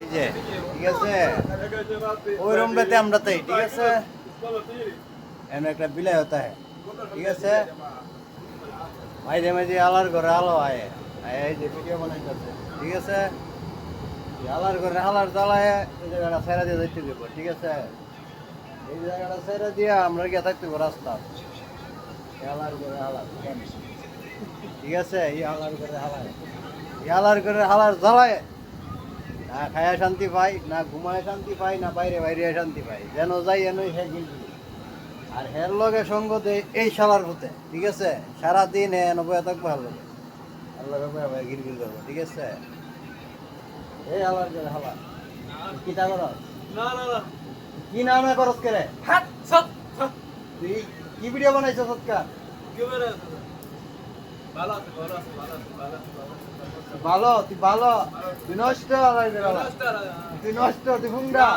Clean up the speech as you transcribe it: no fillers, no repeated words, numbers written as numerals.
ঠিক আছে ওই রুমটাতে আমরা তাই ঠিক আছে এমন একটা বিলাই হতা হ্যাঁ ঠিক আছে মাঝে মাঝে আলার ঘরে আলো আয় এই যে ভিডিও বানাইতেছে ঠিক আছে আলার ঘরে আলার জ্বালায় এই জায়গাটা ছেড়া দিয়ে যাইতে দেবো ঠিক আছে এই জায়গাটা ছেড়া দিয়ে আমরা গিয়ে থাকতে দেবো রাস্তা আলার ঘরে আলার ঠিক আছে এই আলার ঘরে হালায় এই আলার ঘরে হালার জ্বালায় না খায়া শান্তি পাই না ঘুমায় শান্তি পাই না বাইরে বাইরে শান্তি পাই যেন যাই এন হে গিলবি আর হের লগে সঙ্গ দেয় এই শালার হতে ঠিক আছে সারাদিন হে নব্বই থাকবো হার লগে ভাই গিলবিল করবো ঠিক আছে এই হালার করে হালা কি তা করস কি নামে করস করে তুই কি ভিডিও বানাইছ সৎকার ভালো তুই ভালো তুই নষ্ট তুই নষ্ট তুই হুংরা